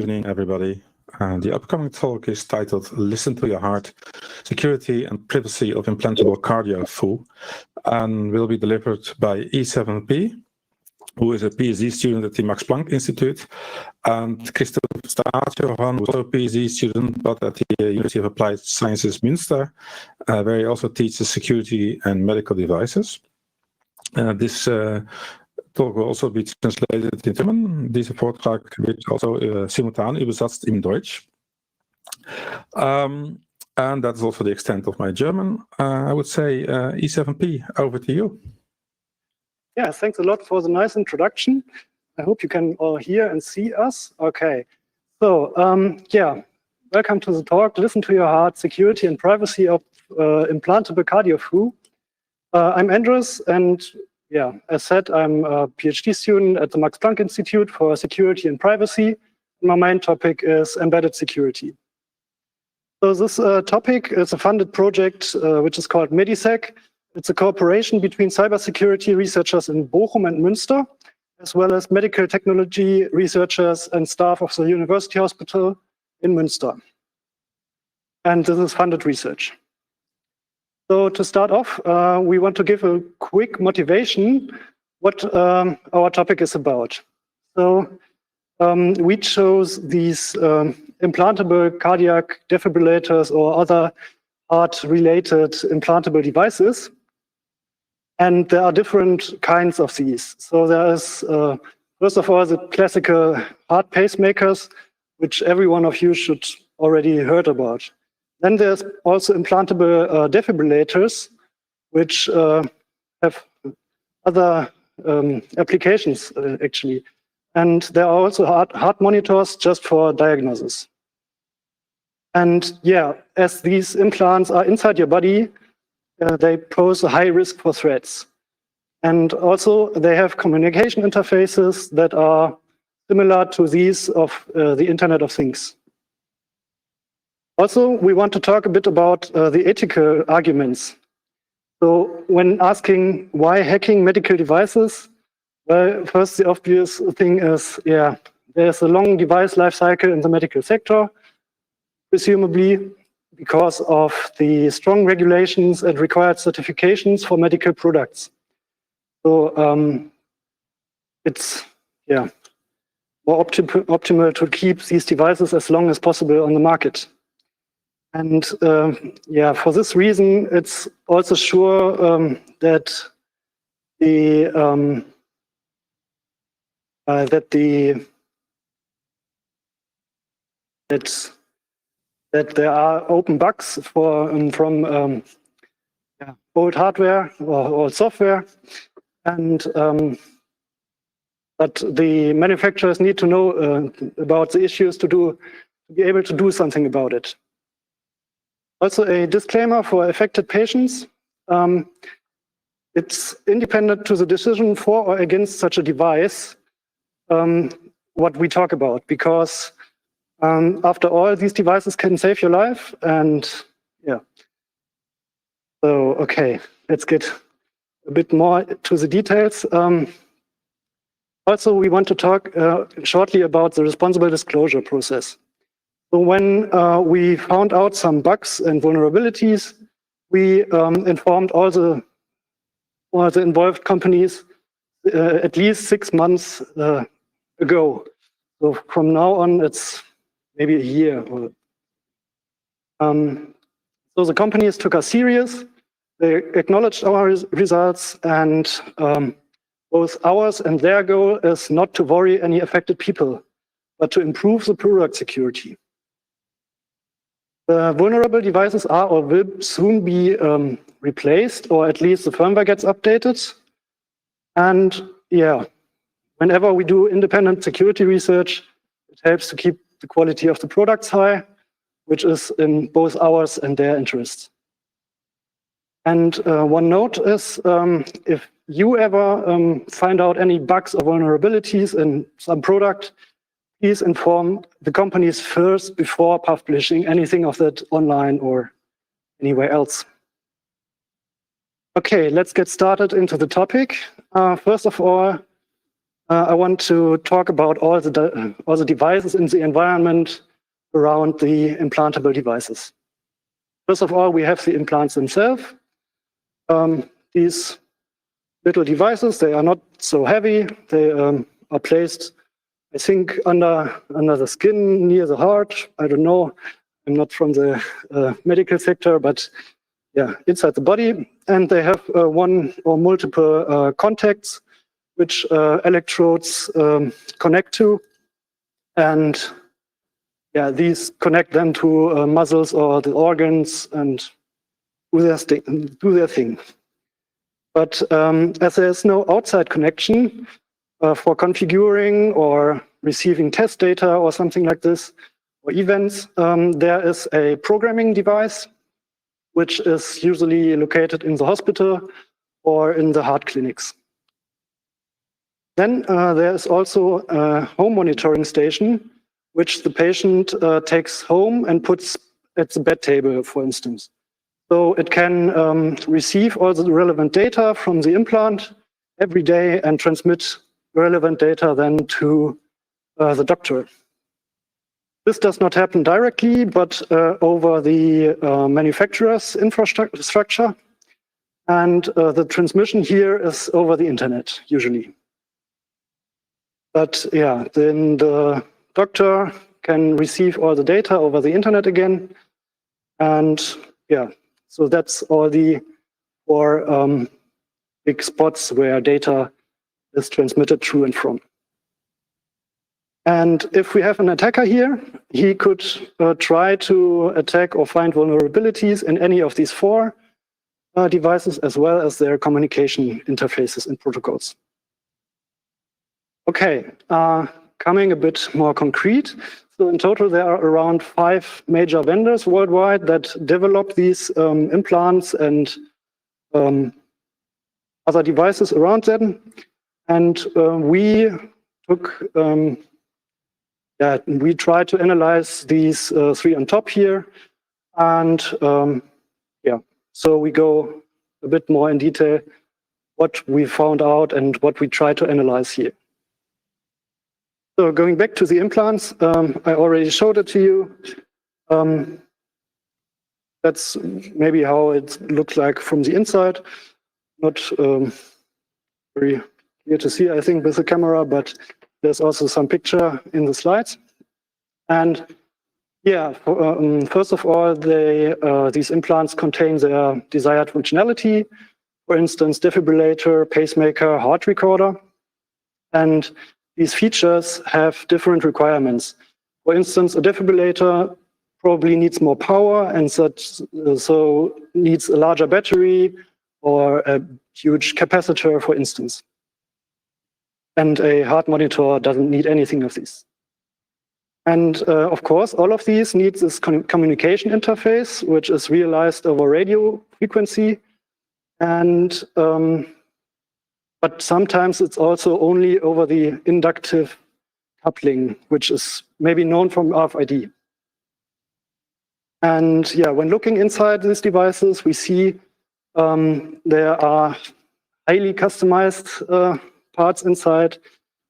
evening, everybody. The upcoming talk is titled Listen to Your Heart, Security and Privacy of Implantable Cardiac Fu, and will be delivered by E7P, who is a PhD student at the Max Planck Institute, and Christoph Staatjohan, who is also a PhD student, but at the University of Applied Sciences Münster, where he also teaches security and medical devices. This talk will also be translated in German. Diese Vortrag wird also simultan übersetzt in Deutsch. And that's also the extent of my German. I would say E7P, over to you. Yeah, thanks a lot for the nice introduction. I hope you can all hear and see us. Okay, so yeah, welcome to the talk, Listen to Your Heart, Security and Privacy of Implantable Cardiac Fu. I'm Andres, and yeah, as said, I'm a PhD student at the Max Planck Institute for Security and Privacy. My main topic is embedded security. So this topic is a funded project which is called MEDISEC. It's a cooperation between cybersecurity researchers in Bochum and Münster, as well as medical technology researchers and staff of the University Hospital in Münster. And this is funded research. So to start off, we want to give a quick motivation what our topic is about. So we chose these implantable cardiac defibrillators or other heart-related implantable devices. And there are different kinds of these. So there is, first of all, the classical heart pacemakers, which every one of you should already heard about. Then there's also implantable defibrillators, which have other applications, actually. And there are also heart monitors just for diagnosis. And yeah, as these implants are inside your body, they pose a high risk for threats. And also they have communication interfaces that are similar to these of the Internet of Things. Also, we want to talk a bit about the ethical arguments. So when asking why hacking medical devices, well, first the obvious thing is, yeah, there's a long device life cycle in the medical sector, presumably because of the strong regulations and required certifications for medical products. So it's, yeah, more optimal to keep these devices as long as possible on the market. And yeah, for this reason, it's also sure that there are open bugs from old hardware or old software, and but the manufacturers need to know about the issues to be able to do something about it. Also, a disclaimer for affected patients. It's independent to the decision for or against such a device, what we talk about, because after all, these devices can save your life. And yeah. So, okay, let's get a bit more to the details. Also, we want to talk shortly about the responsible disclosure process. So when we found out some bugs and vulnerabilities, we informed all the involved companies at least 6 months ago. So from now on, it's maybe a year. So the companies took us serious. They acknowledged our results, and both ours and their goal is not to worry any affected people, but to improve the product security. The vulnerable devices are or will soon be replaced, or at least the firmware gets updated. And yeah, whenever we do independent security research, it helps to keep the quality of the products high, which is in both ours and their interests. And one note is, if you ever find out any bugs or vulnerabilities in some product, please inform the companies first before publishing anything of that online or anywhere else. Okay, let's get started into the topic. First of all, I want to talk about all the devices in the environment around the implantable devices. First of all, we have the implants themselves. These little devices, they are not so heavy. They are placed, I think, under the skin, near the heart. I don't know. I'm not from the medical sector, but yeah, inside the body. And they have one or multiple contacts which electrodes connect to. And yeah, these connect them to muscles or the organs and do their thing. But as there's no outside connection for configuring or receiving test data or something like this, or events, there is a programming device, which is usually located in the hospital or in the heart clinics. Then there is also a home monitoring station, which the patient takes home and puts at the bed table, for instance. So it can receive all the relevant data from the implant every day and transmit relevant data then to the doctor. This does not happen directly, but over the manufacturer's infrastructure. And the transmission here is over the internet, usually. But yeah, then the doctor can receive all the data over the internet again. And yeah, so that's all the 4 big spots where data is transmitted to and from. And if we have an attacker here, he could try to attack or find vulnerabilities in any of these 4 devices, as well as their communication interfaces and protocols. Okay, coming a bit more concrete. So in total, there are around 5 major vendors worldwide that develop these implants and other devices around them. And we tried to analyze these 3 on top here. And yeah, so we go a bit more in detail what we found out and what we try to analyze here. So going back to the implants, I already showed it to you. That's maybe how it looks like from the inside. Not very clear to see, I think, with the camera, but there's also some picture in the slides. And yeah, first of all, these implants contain their desired functionality. For instance, defibrillator, pacemaker, heart recorder. And these features have different requirements. For instance, a defibrillator probably needs more power and so needs a larger battery or a huge capacitor, for instance. And a heart monitor doesn't need anything of these. And of course, all of these need this communication interface, which is realized over radio frequency. And but sometimes it's also only over the inductive coupling, which is maybe known from RFID. And yeah, when looking inside these devices, we see there are highly customized parts inside,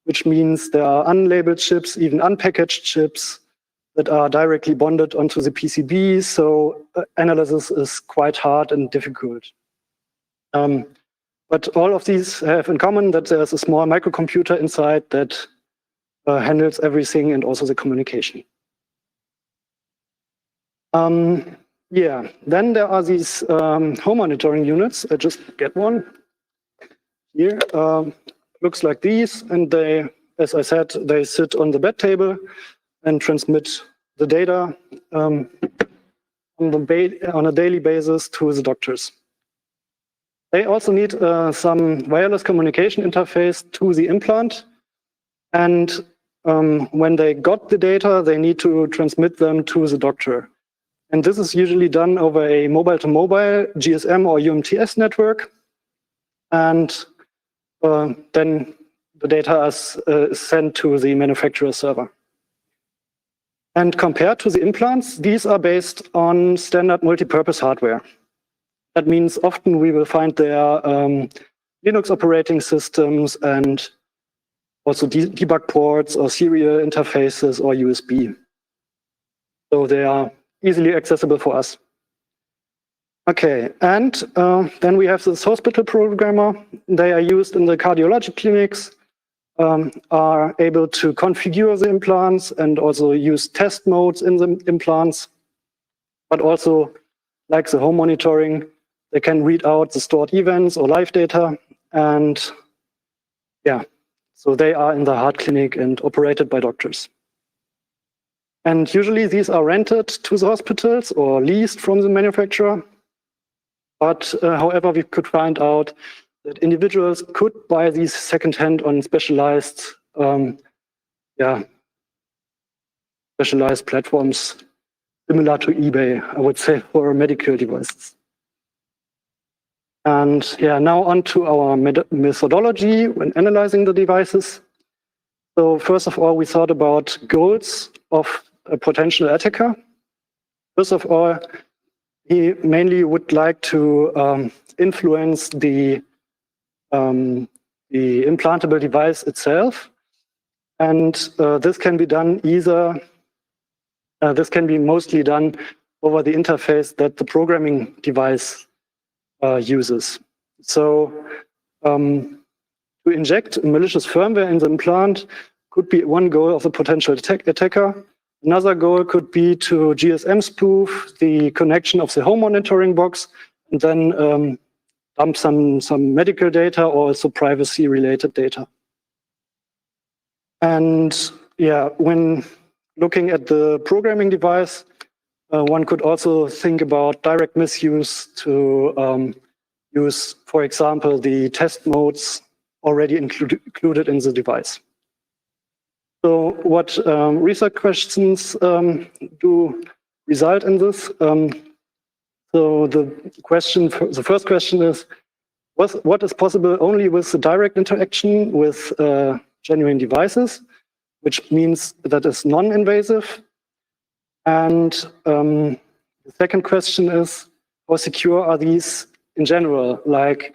which means there are unlabeled chips, even unpackaged chips that are directly bonded onto the PCB. So analysis is quite hard and difficult. But all of these have in common that there's a small microcomputer inside that handles everything and also the communication. Yeah, then there are these home monitoring units. I just get one here. Looks like these, and they, as I said, they sit on the bed table and transmit the data on a daily basis to the doctors. They also need some wireless communication interface to the implant. And when they got the data, they need to transmit them to the doctor. And this is usually done over a mobile-to-mobile GSM or UMTS network. And then the data is sent to the manufacturer server. And compared to the implants, these are based on standard multipurpose hardware. That means often we will find their Linux operating systems and also debug ports or serial interfaces or USB. So they are easily accessible for us. Okay, and then we have this hospital programmer. They are used in the cardiology clinics, are able to configure the implants and also use test modes in the implants, but also, like the home monitoring, they can read out the stored events or live data. And yeah, so they are in the heart clinic and operated by doctors. And usually these are rented to the hospitals or leased from the manufacturer. But however, we could find out that individuals could buy these secondhand on specialized, specialized platforms similar to eBay, I would say, for medical devices. And yeah, now on to our methodology when analyzing the devices. So first of all, we thought about goals of a potential attacker. First of all, he mainly would like to influence the implantable device itself. And this can be done either, this can be mostly done over the interface that the programming device uses. So to inject malicious firmware in the implant could be one goal of the potential attacker. Another goal could be to GSM spoof the connection of the home monitoring box and then dump some medical data or also privacy-related data. And yeah, when looking at the programming device, one could also think about direct misuse to use, for example, the test modes already included in the device. So what research questions do result in this? So the first question is, what is possible only with the direct interaction with genuine devices, which means that is non-invasive? And the second question is, how secure are these in general, like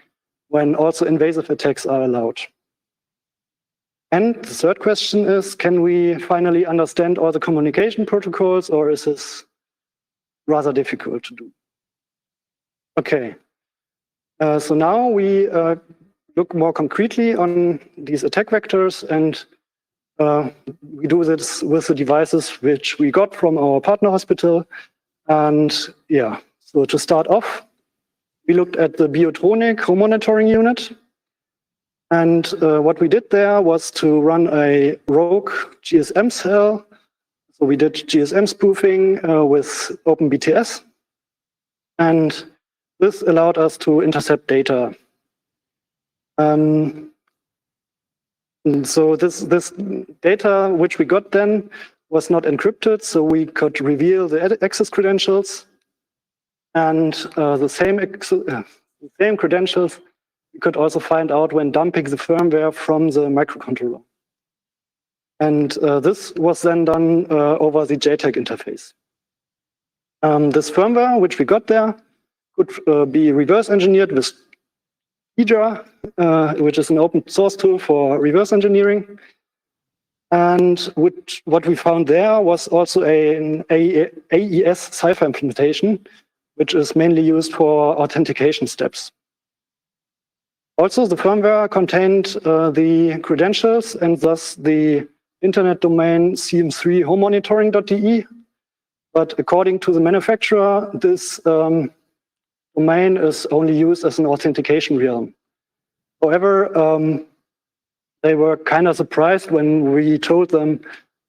when also invasive attacks are allowed? And the third question is, can we finally understand all the communication protocols, or is this rather difficult to do? Okay, so now we look more concretely on these attack vectors, and we do this with the devices which we got from our partner hospital. And yeah, so to start off, we looked at the Biotronic home monitoring unit. And what we did there was to run a rogue GSM cell. So we did GSM spoofing with OpenBTS. And this allowed us to intercept data. And so this data which we got then was not encrypted, so we could reveal the access credentials. And the same credentials we could also find out when dumping the firmware from the microcontroller. And this was then done over the JTAG interface. This firmware, which we got there, could be reverse engineered with Hydra, which is an open source tool for reverse engineering. And what we found there was also an AES cipher implementation, which is mainly used for authentication steps. Also, the firmware contained the credentials and thus the internet domain cm3homemonitoring.de. But according to the manufacturer, this domain is only used as an authentication realm. However, they were kind of surprised when we told them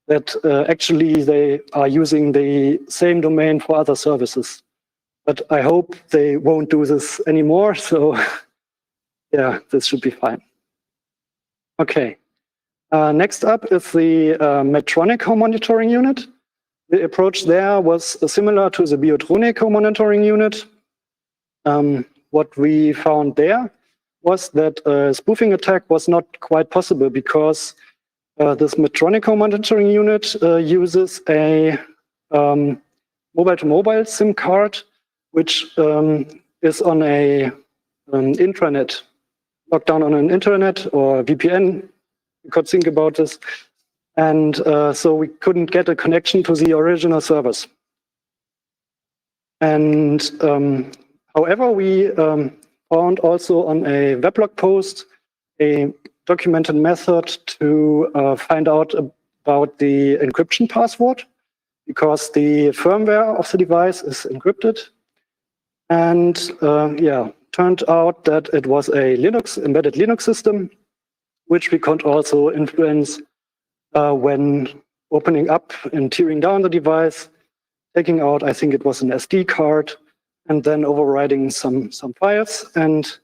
that actually they are using the same domain for other services. But I hope they won't do this anymore. So yeah, this should be fine. Okay. Next up is the Medtronic home monitoring unit. The approach there was similar to the Biotronic home monitoring unit. What we found there was that a spoofing attack was not quite possible because this Medtronic home monitoring unit uses a mobile-to-mobile SIM card, which is on an intranet, locked down on an internet or VPN you could think about this. And so we couldn't get a connection to the original servers. And however, we found also on a weblog post a documented method to find out about the encryption password, because the firmware of the device is encrypted. And yeah, turned out that it was a embedded Linux system, which we could also influence when opening up and tearing down the device, taking out, I think it was an SD card, and then overriding some files. And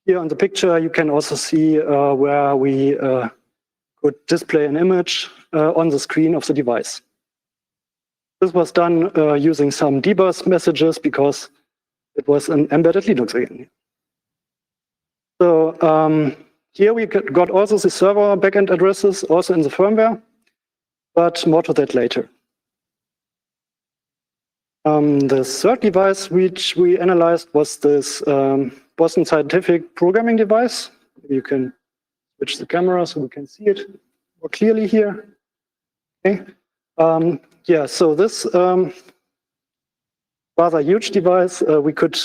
here on the picture, you can also see where we could display an image on the screen of the device. This was done using some debug messages because it was an embedded Linux again. So here we got also the server backend addresses, also in the firmware, but more to that later. The third device which we analyzed was this Boston Scientific programming device. You can switch the camera so we can see it more clearly here. Okay. Yeah, so this rather huge device we could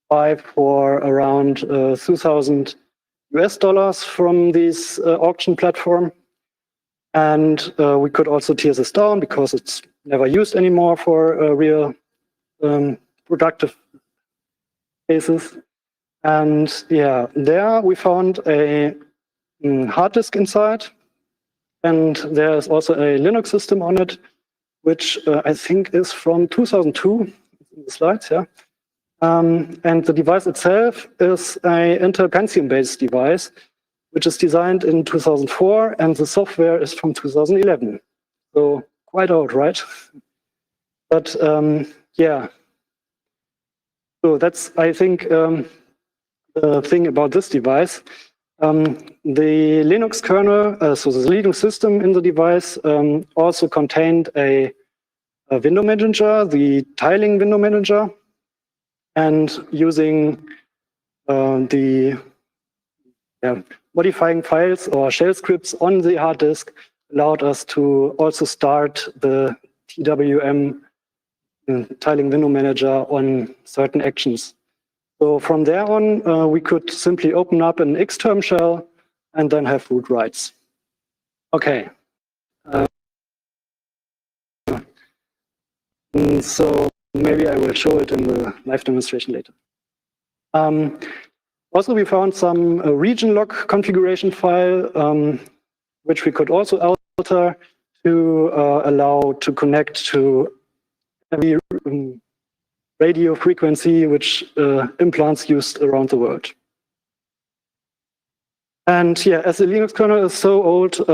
buy for around $2,000 US from this auction platform. And we could also tear this down because it's never used anymore for real productive cases. And yeah, there we found a hard disk inside. And there's also a Linux system on it, which I think is from 2002, in the slides, yeah. And the device itself is a Intel Pentium-based device, which is designed in 2004, and the software is from 2011. So quite old, right? But yeah, so that's, I think, the thing about this device. The Linux kernel, so the Linux system in the device also contained a window manager, the tiling window manager, and using the modifying files or shell scripts on the hard disk allowed us to also start the TWM tiling window manager on certain actions. So from there on, we could simply open up an Xterm shell and then have root rights. Okay. So maybe I will show it in the live demonstration later. Also, we found some region log configuration file, which we could also alter to allow to connect to any radio frequency which implants used around the world. And yeah, as the Linux kernel is so old,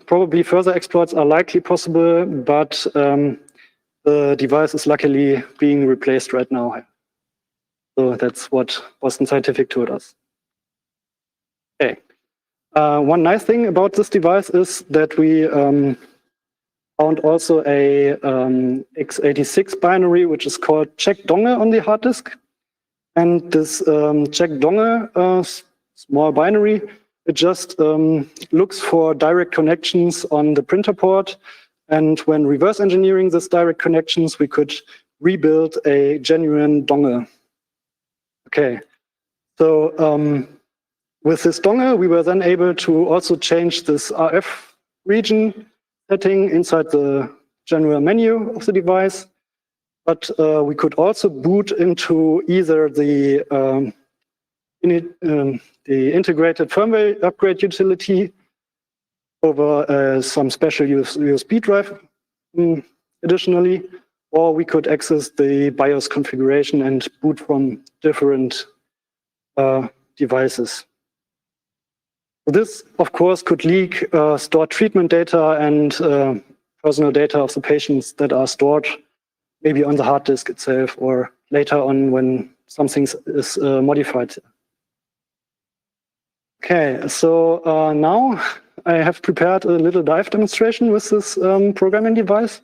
probably further exploits are likely possible, but the device is luckily being replaced right now. So that's what Boston Scientific told us. Okay. One nice thing about this device is that we found also a x86 binary, which is called check dongle on the hard disk. And this check dongle small binary, it just looks for direct connections on the printer port. And when reverse engineering these direct connections, we could rebuild a genuine dongle. Okay, so with this dongle, we were then able to also change this RF region setting inside the general menu of the device. But we could also boot into either the integrated firmware upgrade utility over some special USB drive additionally, or we could access the BIOS configuration and boot from different devices. This, of course, could leak stored treatment data and personal data of the patients that are stored maybe on the hard disk itself or later on when something is modified. Okay, so now I have prepared a little dive demonstration with this programming device.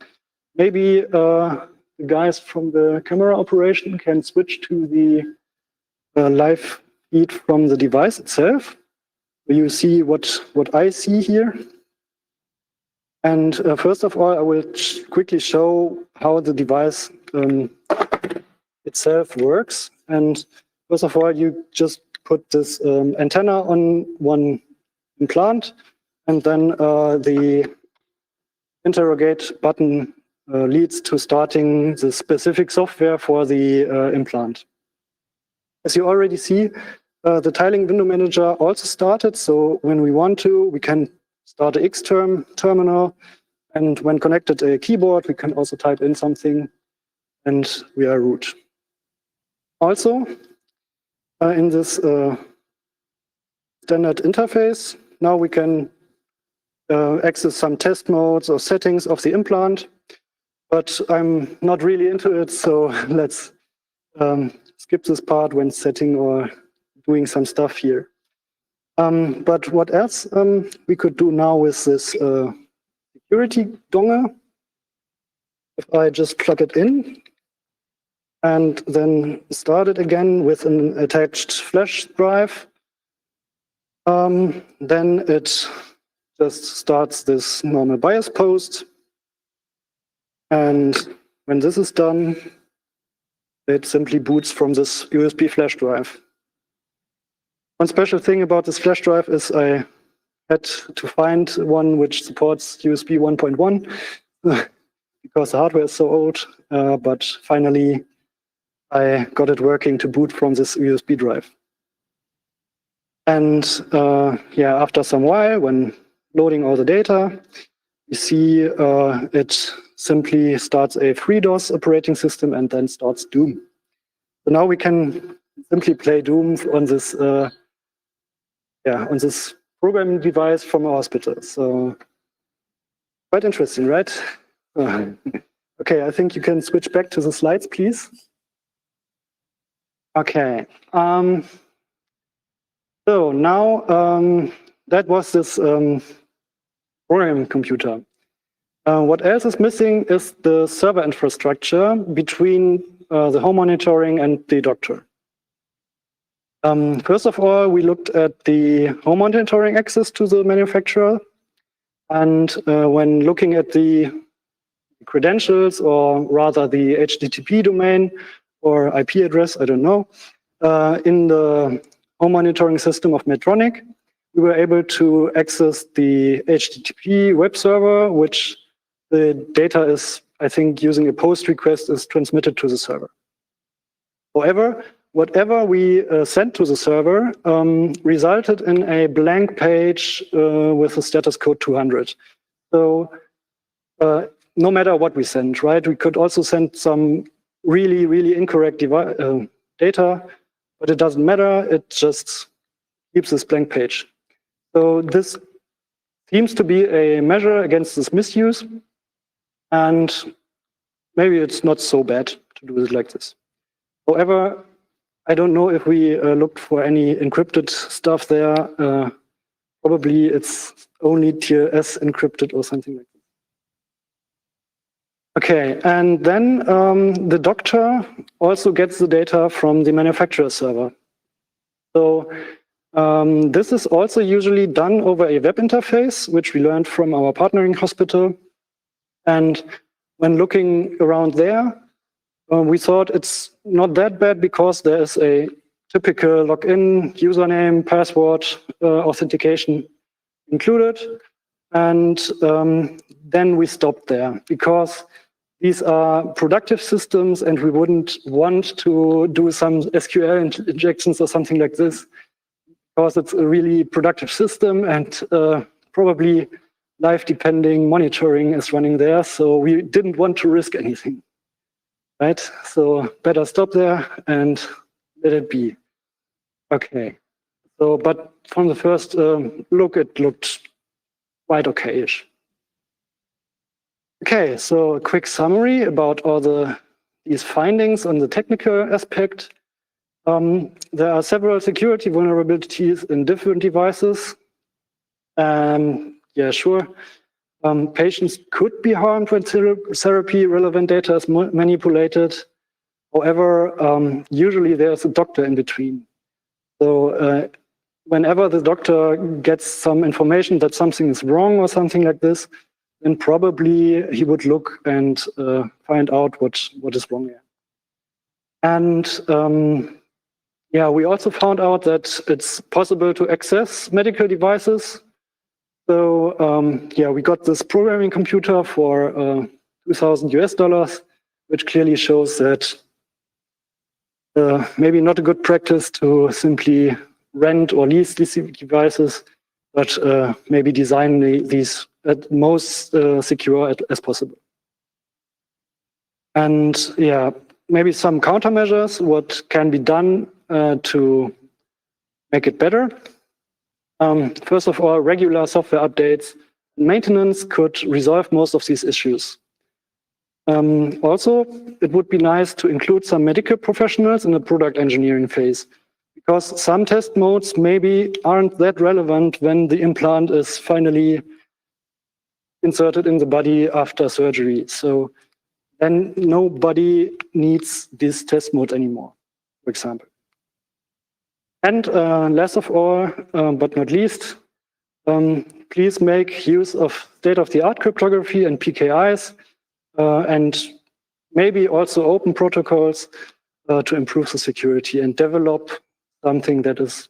Maybe the guys from the camera operation can switch to the live feed from the device itself. You see what I see here. And first of all, I will quickly show how the device itself works. And first of all, you just put this antenna on one implant, and then the interrogate button leads to starting the specific software for the implant. As you already see, the tiling window manager also started. So when we want to, we can start an Xterm terminal. And when connected to a keyboard, we can also type in something and we are root. Also, in this standard interface, now we can access some test modes or settings of the implant. But I'm not really into it, so let's skip this part when setting or doing some stuff here. But what else we could do now with this security dongle? If I just plug it in and then start it again with an attached flash drive, then it just starts this normal BIOS post. And when this is done, it simply boots from this USB flash drive. One special thing about this flash drive is I had to find one which supports USB 1.1 because the hardware is so old, but finally I got it working to boot from this USB drive. And yeah, after some while, when loading all the data, you see it simply starts a FreeDOS operating system and then starts Doom. So now we can simply play Doom on this on this programming device from a hospital. So quite interesting, right? Okay, I think you can switch back to the slides, please. Okay. So now that was this programming computer. What else is missing is the server infrastructure between the home monitoring and the doctor. First of all, we looked at the home monitoring access to the manufacturer. And when looking at the credentials, or rather the HTTP domain or IP address, I don't know, in the home monitoring system of Medtronic, we were able to access the HTTP web server, which the data is, I think, using a post request is transmitted to the server. However, whatever we sent to the server resulted in a blank page with a status code 200. So no matter what we sent, right? We could also send some really, really incorrect data, but it doesn't matter. It just keeps this blank page. So this seems to be a measure against this misuse. And maybe it's not so bad to do it like this. However, I don't know if we looked for any encrypted stuff there. Probably it's only tier S encrypted or something like that. Okay, and then the doctor also gets the data from the manufacturer server. So this is also usually done over a web interface, which we learned from our partnering hospital. And when looking around there, we thought it's not that bad because there is a typical login, username, password, authentication included. And then we stopped there because these are productive systems and we wouldn't want to do some SQL injections or something like this because it's a really productive system and probably life-depending monitoring is running there. So we didn't want to risk anything. Right, so better stop there and let it be. Okay, so but from the first look, it looked quite okay-ish. Okay, so a quick summary about all these findings on the technical aspect. There are several security vulnerabilities in different devices. Yeah, sure. Patients could be harmed when therapy-relevant data is manipulated. However, usually there's a doctor in between. So whenever the doctor gets some information that something is wrong or something like this, then probably he would look and find out what is wrong here. And yeah, we also found out that it's possible to access medical devices. So yeah, we got this programming computer for $2,000 US, which clearly shows that maybe not a good practice to simply rent or lease these devices, but maybe design these at most secure as possible. And yeah, maybe some countermeasures, what can be done to make it better. First of all, regular software updates and maintenance could resolve most of these issues. Also, it would be nice to include some medical professionals in the product engineering phase, because some test modes maybe aren't that relevant when the implant is finally inserted in the body after surgery. So then nobody needs this test mode anymore, for example. And last of all, but not least, please make use of state-of-the-art cryptography and PKIs, and maybe also open protocols to improve the security and develop something that is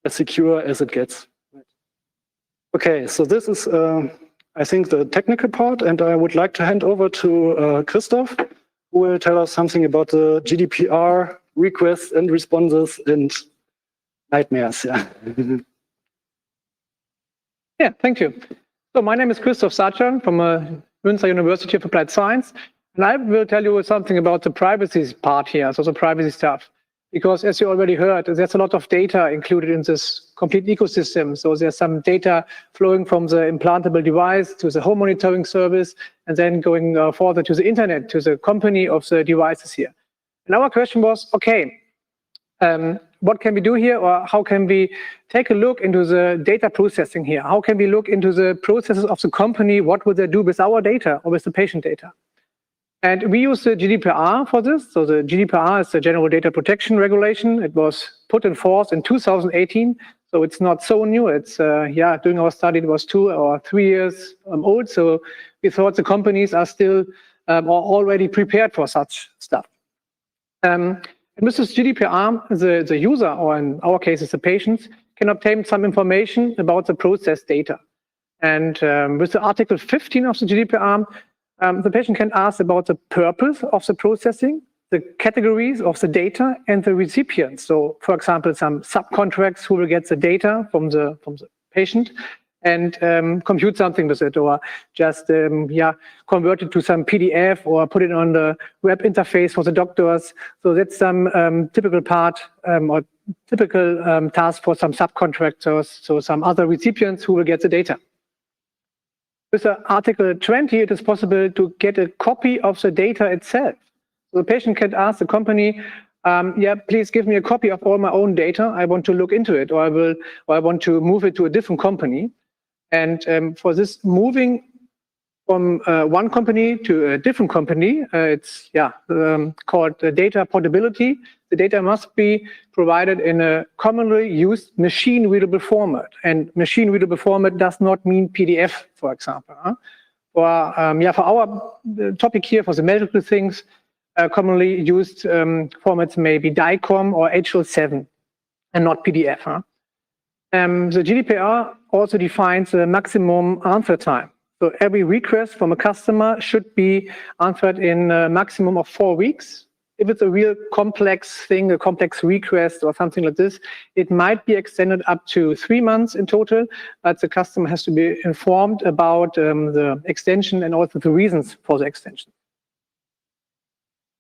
as secure as it gets. Okay, so this is, I think, the technical part, and I would like to hand over to Christoph, who will tell us something about the GDPR requests and responses and nightmares. Yeah. Yeah, thank you. So my name is Christoph Satjan from Münster University of Applied Science, and I will tell you something about the privacy part here, so the privacy stuff. Because as you already heard, there's a lot of data included in this complete ecosystem. So there's some data flowing from the implantable device to the home monitoring service, and then going further to the internet, to the company of the devices here. And our question was, okay, what can we do here, or how can we take a look into the data processing here? How can we look into the processes of the company? What would they do with our data or with the patient data? And we use the GDPR for this. So the GDPR is the General Data Protection Regulation. It was put in force in 2018. So it's not so new. It's, yeah, during our study, it was 2 or 3 years old. So we thought the companies are still or already prepared for such stuff. And with this GDPR, the user, or in our case, the patients, can obtain some information about the process data. And with the Article 15 of the GDPR, the patient can ask about the purpose of the processing, the categories of the data, and the recipients. So, for example, some subcontracts who will get the data from the patient and compute something with it, or just yeah, convert it to some PDF or put it on the web interface for the doctors. So that's some typical part or typical task for some subcontractors, so some other recipients who will get the data. With Article 20, it is possible to get a copy of the data itself. So the patient can ask the company, yeah, please give me a copy of all my own data. I want to look into it, or I want to move it to a different company. And for this moving from one company to a different company, it's called data portability. The data must be provided in a commonly used machine-readable format. And machine-readable format does not mean PDF, for example. For our topic here, for the medical things, commonly used formats may be DICOM or HL7, and not PDF. The GDPR also defines the maximum answer time. So every request from a customer should be answered in a maximum of 4 weeks. If it's a real complex thing, a complex request or something like this, it might be extended up to 3 months in total, but the customer has to be informed about the extension and also the reasons for the extension.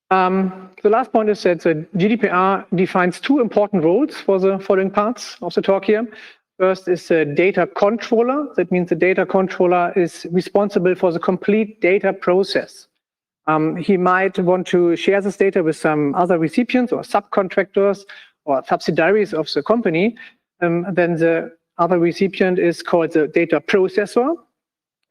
The last point is that the GDPR defines 2 important roles for the following parts of the talk here. First is the data controller. That means the data controller is responsible for the complete data process. He might want to share this data with some other recipients or subcontractors or subsidiaries of the company. Then the other recipient is called the data processor,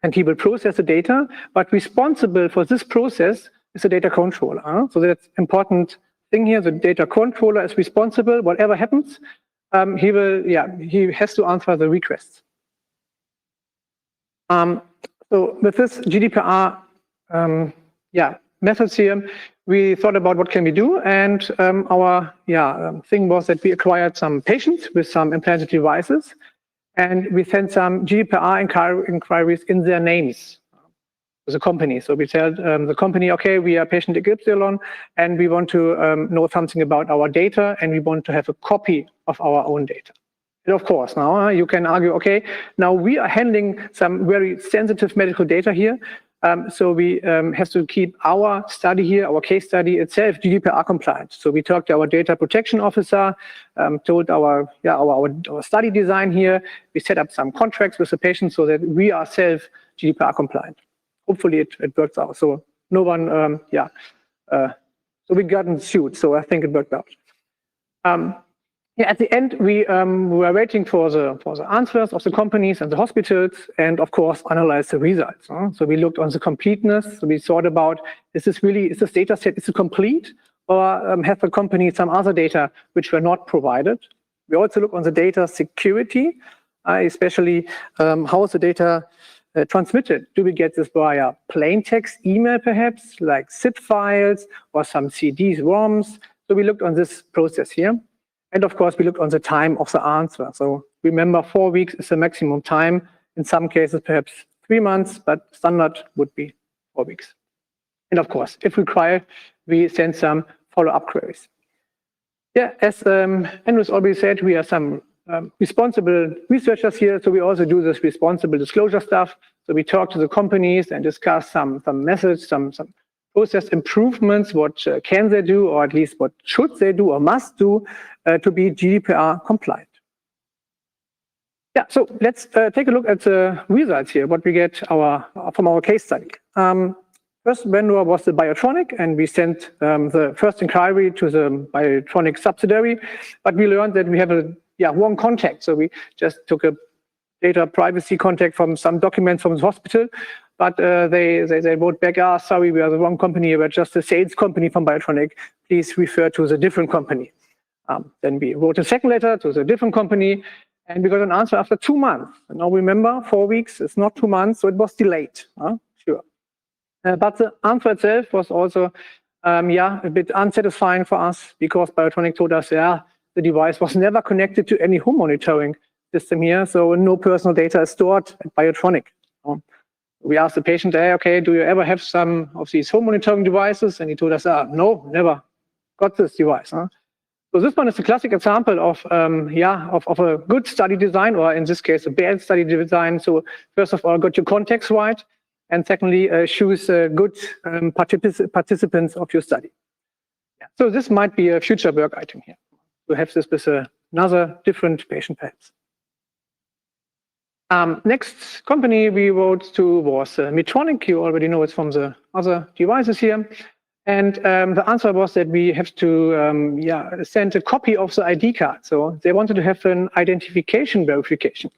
and he will process the data, but responsible for this process is the data controller. So that's important thing here. The data controller is responsible, whatever happens, he has to answer the requests. So with this GDPR methods here, we thought about what can we do, and our thing was that we acquired some patients with some implanted devices, and we sent some GDPR inquiries in their names as a company. So we tell the company, okay, we are patient XY, and we want to know something about our data, and we want to have a copy of our own data. And of course, now you can argue, okay, now we are handling some very sensitive medical data here. So we have to keep our study here, our case study itself, GDPR compliant. So we talked to our data protection officer, told our study design here. We set up some contracts with the patient so that we are self-GDPR compliant. Hopefully it works out. So no one, so we got sued. So I think it worked out. At the end, we were waiting for the answers of the companies and the hospitals, and of course, analyze the results. So we looked on the completeness. So we thought about, is this data set, is it complete? Or have the company some other data which were not provided? We also look on the data security, especially how is the data transmitted? Do we get this via plain text email, perhaps, like zip files or some CDs, ROMs? So we looked on this process here. And of course, we looked on the time of the answer. So remember, 4 weeks is the maximum time. In some cases, perhaps 3 months, but standard would be 4 weeks. And of course, if required, we send some follow-up queries. Yeah, as Andrews already said, we are some responsible researchers here. So we also do this responsible disclosure stuff. So we talk to the companies and discuss some methods, some process improvements, what can they do, or at least what should they do or must do to be GDPR compliant. Yeah, so let's take a look at the results here, what we get from our case study. First vendor was the Biotronic, and we sent the first inquiry to the Biotronic subsidiary, but we learned that we have a wrong contact. So we just took a data privacy contact from some documents from the hospital, but they wrote back, sorry, we are the wrong company, we're just a sales company from Biotronic, please refer to the different company. Then we wrote a second letter to the different company, and we got an answer after 2 months. And now remember, 4 weeks is not 2 months, so it was delayed, sure. But the answer itself was also, a bit unsatisfying for us, because Biotronic told us, the device was never connected to any home monitoring system here, so no personal data is stored at Biotronic. We asked the patient, hey, okay, do you ever have some of these home monitoring devices? And he told us, no, never got this device. So this one is a classic example of a good study design, or in this case, a bad study design. So first of all, got your context right, and secondly, choose good participants of your study. Yeah. So this might be a future work item here, to have this with another different patient perhaps. Next company we wrote to was Medtronic. You already know it's from the other devices here. And the answer was that we have to send a copy of the ID card. So they wanted to have an identification verification.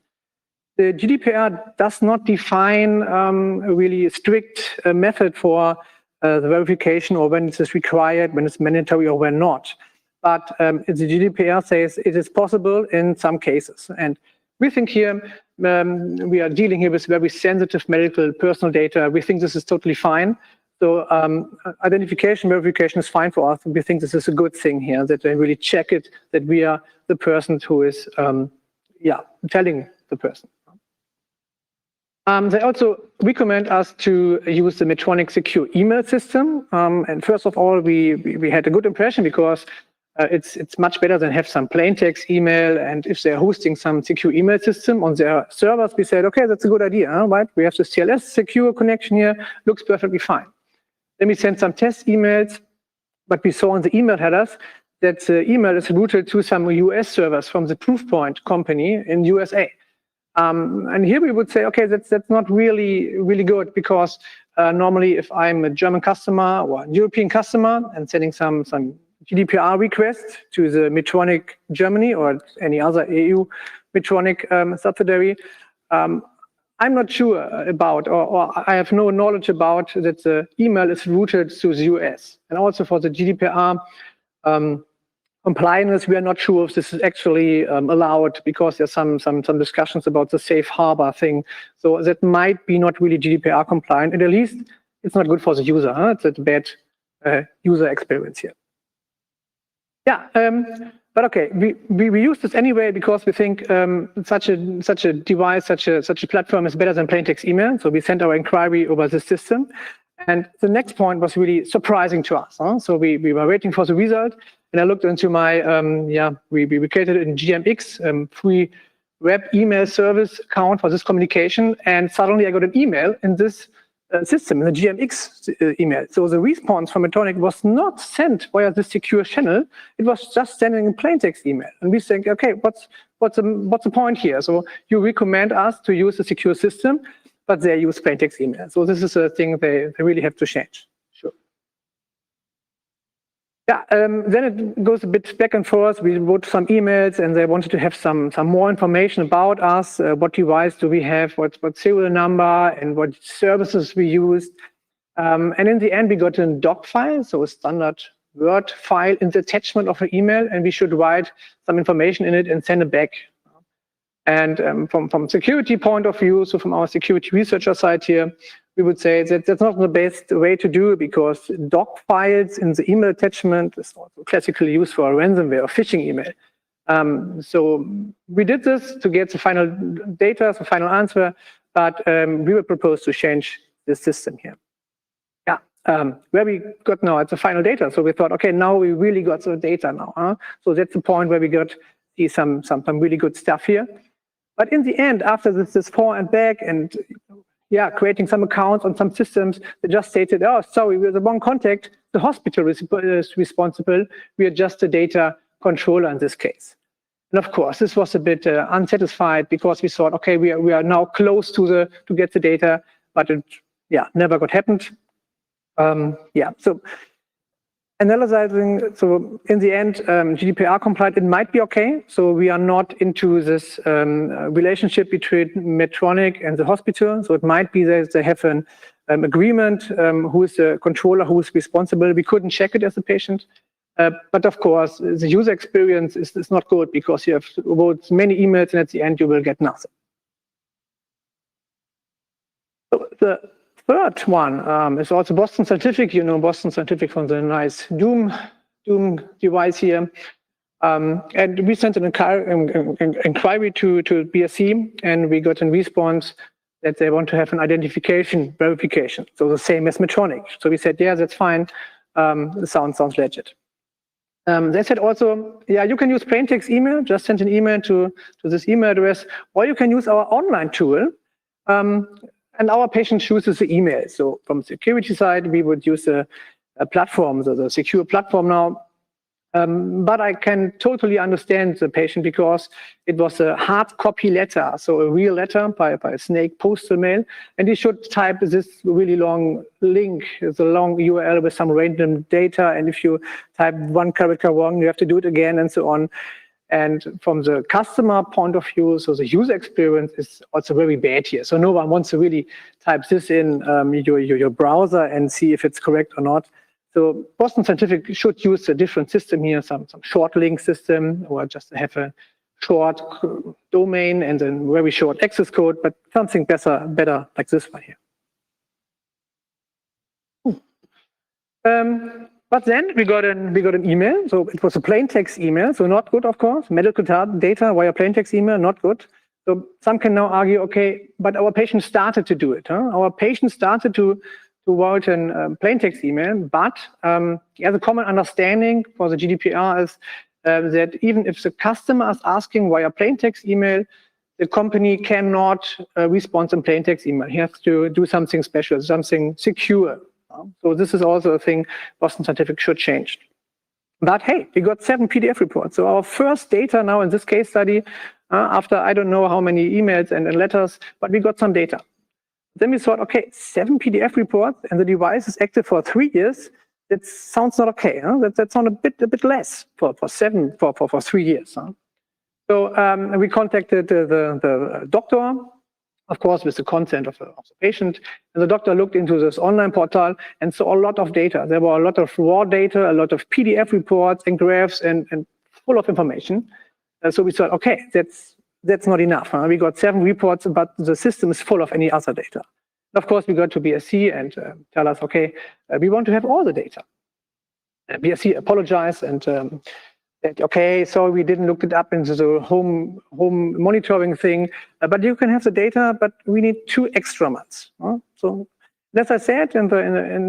The GDPR does not define a really strict method for the verification, or when it is required, when it's mandatory, or when not. But the GDPR says it is possible in some cases. And we think here, we are dealing here with very sensitive medical personal data. We think this is totally fine. So identification, verification is fine for us. And we think this is a good thing here, that they really check it, that we are the person who is telling the person. They also recommend us to use the Medtronic secure email system. And first of all, we had a good impression, because it's much better than have some plain text email. And if they're hosting some secure email system on their servers, we said, okay, that's a good idea, right? We have the CLS secure connection here, looks perfectly fine. Then we sent some test emails, but we saw in the email headers that the email is routed to some US servers from the Proofpoint company in USA. And here we would say, okay, that's not really good, because normally if I'm a German customer or a European customer and sending some GDPR request to the Medtronic Germany or any other EU Medtronic subsidiary, I'm not sure about, or I have no knowledge about, that the email is routed to the US. And also for the GDPR compliance, we are not sure if this is actually allowed, because there's some discussions about the safe harbor thing. So that might be not really GDPR compliant, and at least it's not good for the user. It's a bad user experience here. Yeah, but okay, we use this anyway because we think such a device, such a platform is better than plain text email. So we sent our inquiry over the system, and the next point was really surprising to us. So we were waiting for the result, and I looked into my we created in GMX free web email service account for this communication, and suddenly I got an email in this system, in the GMX email. So the response from Medtronic was not sent via the secure channel. It was just sending a plain text email. And we think, okay, what's the point here? So you recommend us to use a secure system, but they use plain text email. So this is a thing they really have to change. Sure. Yeah, then it goes a bit back and forth. We wrote some emails, and they wanted to have some more information about us. What device do we have? What serial number, and what services we used. And in the end, we got a doc file, so a standard Word file in the attachment of an email, and we should write some information in it and send it back. And from security point of view, so from our security researcher side here, we would say that that's not the best way to do it, because doc files in the email attachment is also classically used for a ransomware or phishing email. So we did this to get the final data, the final answer, but we will propose to change the system here. Yeah, where we got now at the final data. So we thought, okay, now we really got the data now. So that's the point where we got see some really good stuff here. But in the end, after this forward and back, and yeah, creating some accounts on some systems, they just stated, oh, sorry, we're the wrong contact. The hospital is responsible. We are just the data controller in this case. And of course, this was a bit unsatisfied, because we thought, okay, we are now close to get the data, but it never got happened. So analyzing, so in the end, GDPR compliant, it might be okay. So we are not into this relationship between Medtronic and the hospital. So it might be that they have an agreement, who is the controller, who is responsible. We couldn't check it as a patient. But of course, the user experience is not good, because you have to wrote many emails, and at the end, you will get nothing. So the third one is also Boston Scientific. You know Boston Scientific from the nice Doom device here. And we sent an inquiry to BSC, and we got a response that they want to have an identification verification. So the same as Medtronic. So we said, yeah, that's fine. Sounds legit. They said also, yeah, you can use plain text email. Just send an email to this email address, or you can use our online tool. And our patient chooses the email. So from the security side, we would use a platform, so the secure platform now. But I can totally understand the patient, because it was a hard copy letter, so a real letter by a snake postal mail. And he should type this really long link, it's a long URL with some random data. And if you type one character wrong, you have to do it again, and so on. And from the customer point of view, so the user experience is also very bad here. So no one wants to really type this in your browser and see if it's correct or not. So Boston Scientific should use a different system here, some short link system, or just have a short domain and then very short access code, but something better like this one here. But then we got an email. So it was a plain text email, so not good, of course. Medical data via plain text email, not good. So some can now argue, okay, but our patient started to do it. Our patient started to write a plain text email, but the common understanding for the GDPR is that even if the customer is asking via plain text email, the company cannot respond in plain text email. He has to do something special, something secure. So this is also a thing Boston Scientific should change. But hey, we got 7 PDF reports. So our first data now in this case study, after I don't know how many emails and letters, but we got some data. Then we thought, okay, 7 PDF reports, and the device is active for 3 years. That sounds not okay. That sounds a bit less for 3 years. So we contacted the doctor. of course, with the consent of the patient. And the doctor looked into this online portal and saw a lot of data. There were a lot of raw data, a lot of PDF reports and graphs and full of information. So we thought, okay, that's not enough. Huh? We got 7 reports, but the system is full of any other data. Of course, we got to BSc and tell us, okay, we want to have all the data. BSc apologized and said, okay, so we didn't look it up into the home monitoring thing, but you can have the data, but we need 2 extra months. Huh? So as I said in the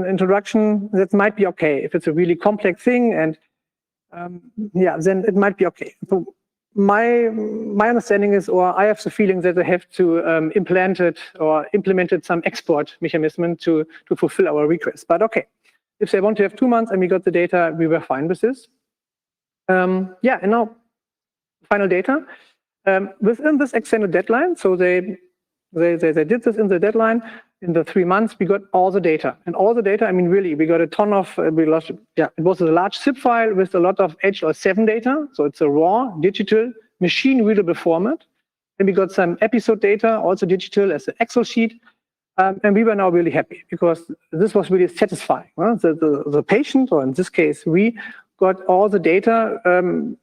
introduction, that might be okay if it's a really complex thing, and yeah, then it might be okay. So my understanding is, or I have the feeling that they have to implemented some export mechanism to fulfill our request. But okay, if they want to have 2 months and we got the data, we were fine with this. Yeah, and now final data within this extended deadline. So they did this in the deadline. In the 3 months, we got all the data, and all the data. I mean, really, we got a ton of. It was a large zip file with a lot of HL7 data. So it's a raw, digital, machine-readable format. And we got some episode data, also digital, as an Excel sheet. And we were now really happy because this was really satisfying. Huh? The patient, or in this case, we got all the data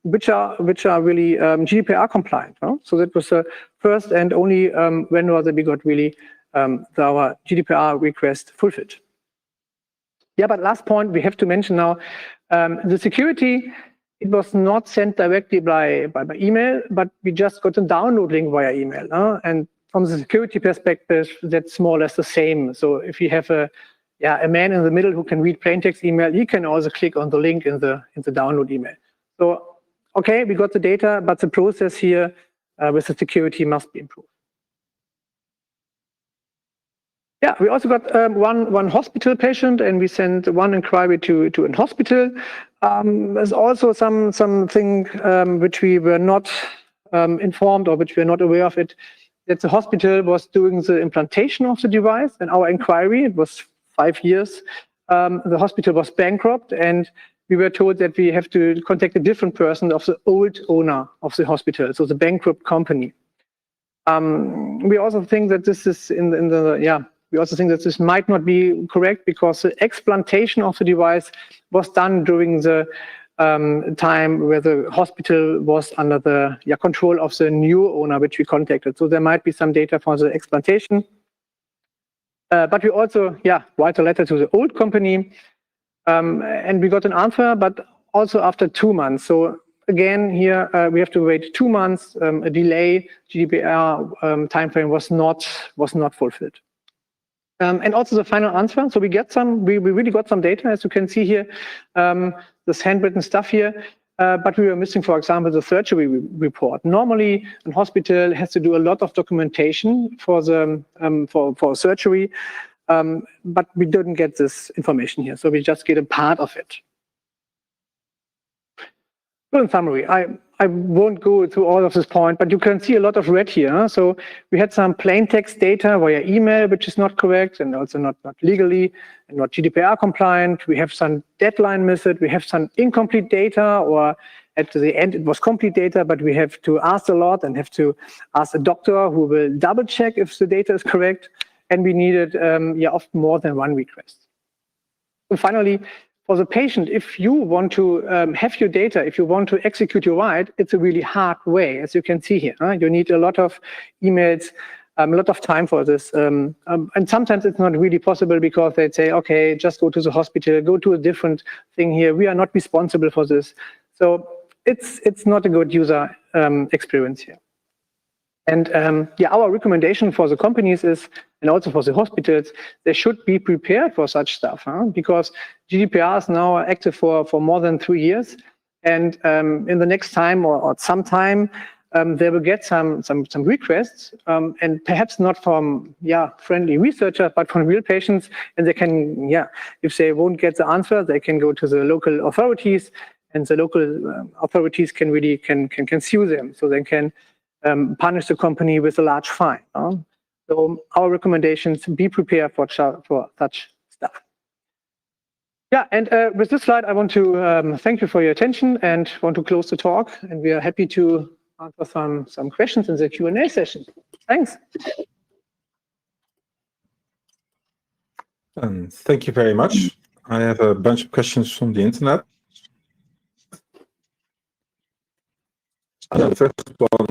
which are really GDPR compliant. Huh? So that was the first and only vendor that we got really our GDPR request fulfilled. Yeah, but last point we have to mention now, the security, it was not sent directly by email, but we just got a download link via email. And from the security perspective, that's more or less the same. So if you have a man in the middle who can read plain text email, he can also click on the link in the download email. So, okay, we got the data, but the process here with the security must be improved. Yeah, we also got one hospital patient, and we sent one inquiry to a hospital. There's also something which we were not informed, or which we are not aware of it, that the hospital was doing the implantation of the device. And our inquiry, it was 5 years, the hospital was bankrupt, and we were told that we have to contact a different person of the old owner of the hospital, so the bankrupt company. We also think that this is we also think that this might not be correct, because the explantation of the device was done during the time where the hospital was under the control of the new owner, which we contacted. So there might be some data for the explantation. But we also write a letter to the old company, and we got an answer, but also after 2 months. So again, here we have to wait 2 months. A delay, GDPR timeframe was not fulfilled. And also the final answer. So we really got some data, as you can see here, this handwritten stuff here. But we were missing, for example, the surgery report. Normally, a hospital has to do a lot of documentation for the for surgery, but we didn't get this information here. So we just get a part of it. So in summary, I won't go through all of this point, but you can see a lot of red here. Huh? So we had some plain text data via email, which is not correct, and also not legally and not GDPR compliant. We have some deadline method. We have some incomplete data, or at the end it was complete data, but we have to ask a lot and have to ask a doctor who will double check if the data is correct. And we needed often more than one request. So finally, for the patient, if you want to have your data, if you want to execute your right, it's a really hard way, as you can see here. You need a lot of emails, a lot of time for this. And sometimes it's not really possible, because they'd say, okay, just go to the hospital, go to a different thing here. We are not responsible for this. So it's not a good user experience here. And our recommendation for the companies is, and also for the hospitals, they should be prepared for such stuff, because GDPR is now active for more than 3 years. And in the next time or sometime, they will get some requests, and perhaps not from friendly researchers, but from real patients. And they can, if they won't get the answer, they can go to the local authorities, and the local authorities can really can sue them. So they can punish the company with a large fine. So our recommendations: be prepared for such stuff. Yeah, and with this slide, I want to thank you for your attention and want to close the talk. And we are happy to answer some questions in the Q&A session. Thanks. Thank you very much. I have a bunch of questions from the internet. The first one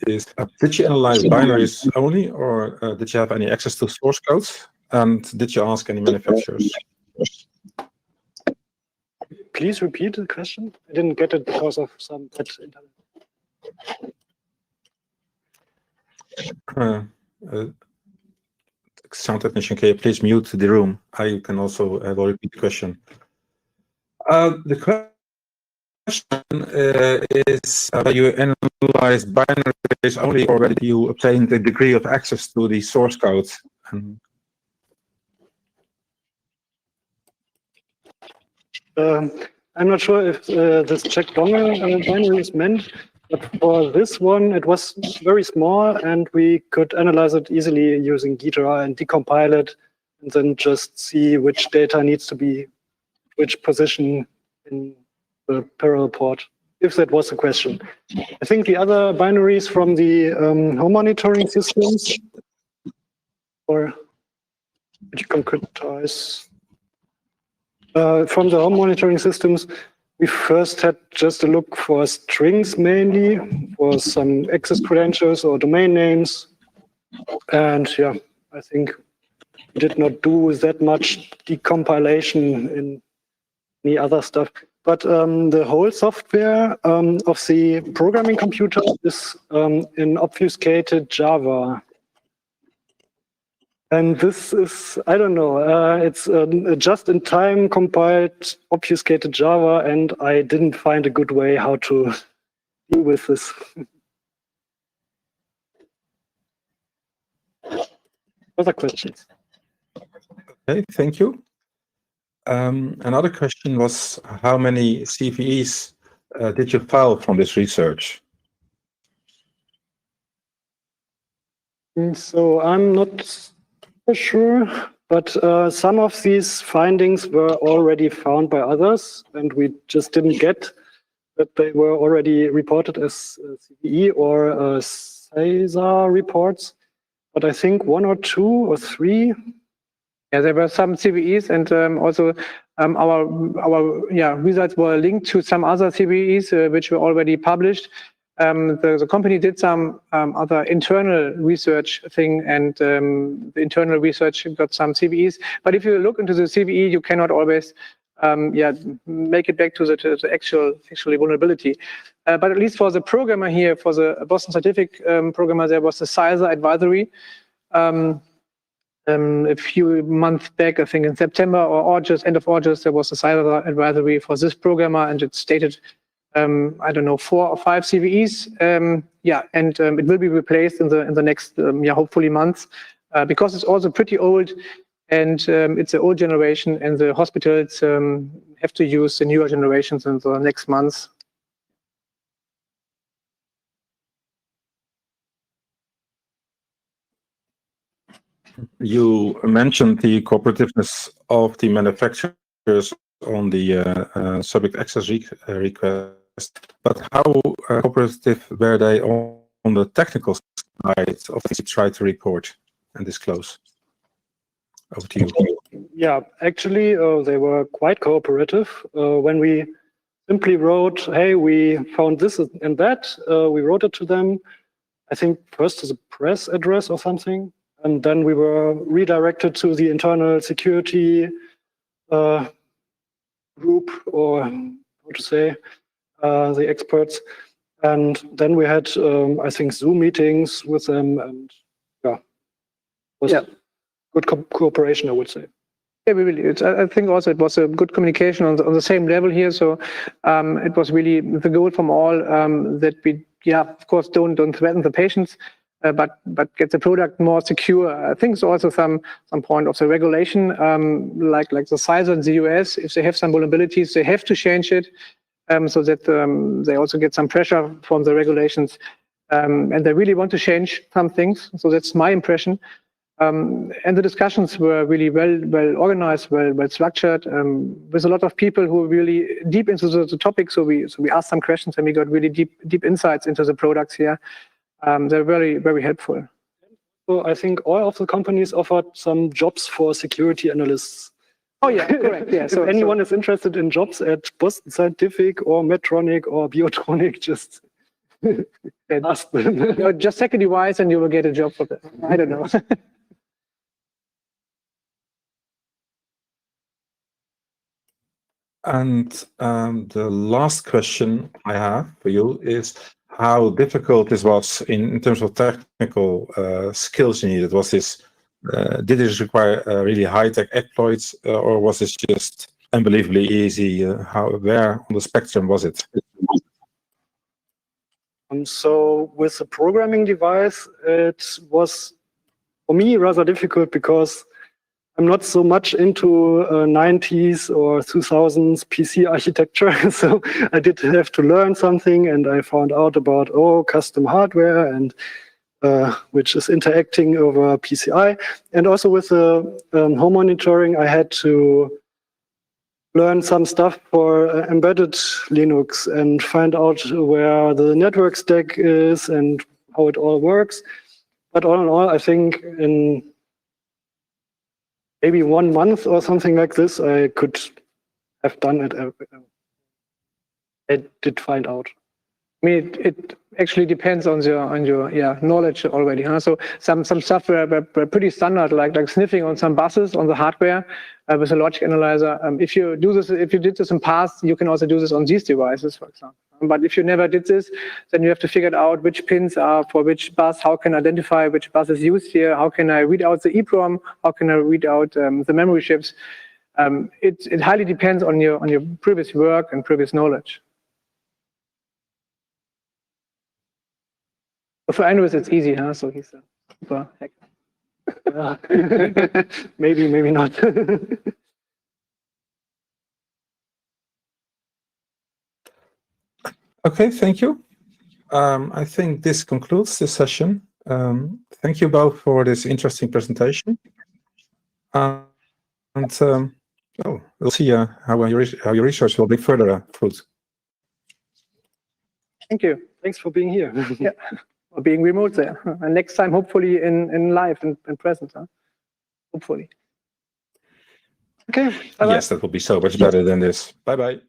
is, did you analyze binaries only, or did you have any access to source codes? And did you ask any manufacturers? Please repeat the question. I didn't get it because of some bad internet. Sound technician, can you please mute the room? I can also repeat the question. The question is, you analyze binaries only, or whether you obtained a degree of access to the source code? I'm not sure if this check dongle binary is meant, but for this one, it was very small, and we could analyze it easily using Ghidra and decompile it, and then just see which data needs to be which position in the parallel port, if that was the question. I think the other binaries from the home monitoring systems, or which you concretize. From the home monitoring systems, we first had just a look for strings mainly, for some access credentials or domain names. And yeah, I think we did not do that much decompilation in any other stuff. But the whole software of the programming computer is in obfuscated Java. And this is, I don't know, it's just-in-time compiled obfuscated Java, and I didn't find a good way how to deal with this. Other questions? Okay, thank you. Another question was, how many CVEs did you file from this research? So I'm not sure, but some of these findings were already found by others, and we just didn't get that they were already reported as CVE or CESAR reports. But I think 1 or 2 or 3. Yeah, there were some CVEs, and also our results were linked to some other CVEs which were already published. The company did some other internal research thing, and the internal research got some CVEs. But if you look into the CVE, you cannot always make it back to the actual vulnerability. But at least for the programmer here, for the Boston Scientific programmer, there was a CESAR advisory a few months back, I think in September or August, end of August, there was a CESAR advisory for this programmer, and it stated I don't know, 4 or 5 CVEs. And it will be replaced in the next, hopefully months, because it's also pretty old, and it's an old generation, and the hospitals have to use the newer generations in the next months. You mentioned the cooperativeness of the manufacturers on the subject access request. But how cooperative were they on the technical side of what you tried to report and disclose? Over to you. Yeah, actually, they were quite cooperative. When we simply wrote, hey, we found this and that, we wrote it to them, I think first as a press address or something, and then we were redirected to the internal security group, or how to say, the experts, and then we had I think Zoom meetings with them, and was good cooperation, I would say. Yeah, really. I think also it was a good communication on the same level here. So it was really the goal from all that we, of course, don't threaten the patients, but get the product more secure. I think it's also some point of the regulation, like the CESAR in the US. If they have some vulnerabilities, they have to change it. So that they also get some pressure from the regulations, and they really want to change some things. So that's my impression. And the discussions were really well organized, well structured, with a lot of people who were really deep into the topic. So we asked some questions, and we got really deep insights into the products here. They're very, very helpful. So I think all of the companies offered some jobs for security analysts. Oh yeah, correct. Yeah. If anyone is interested in jobs at Boston Scientific or Medtronic or Biotronic, just ask them. Just check a device and you will get a job for that. I don't know. And the last question I have for you is how difficult this was in terms of technical skills you needed. Was this did this require really high-tech exploits, or was this just unbelievably easy? Where on the spectrum was it? So with the programming device, it was for me rather difficult because I'm not so much into 90s or 2000s PC architecture. So I did have to learn something, and I found out about custom hardware and which is interacting over PCI. And also with the home monitoring, I had to learn some stuff for embedded Linux and find out where the network stack is and how it all works. But all in all, I think in maybe 1 month or something like this, I could have done it. I did find out. I mean, it actually depends on your knowledge already. Huh? So some stuff were pretty standard, like sniffing on some buses on the hardware with a logic analyzer. If you did this in past, you can also do this on these devices, for example. But if you never did this, then you have to figure out which pins are for which bus. How can I identify which bus is used here? How can I read out the EEPROM? How can I read out the memory chips? It highly depends on your previous work and previous knowledge. For Andrews, it's easy, huh? So he's a super hacker. Maybe not. Okay, thank you. I think this concludes this session. Thank you both for this interesting presentation. We'll see how your research will bring further fruit. Thank you. Thanks for being here. Yeah. Or being remote there. And next time, hopefully in live and present. Huh? Hopefully. Okay. Bye-bye. Yes, that will be so much better than this. Bye-bye.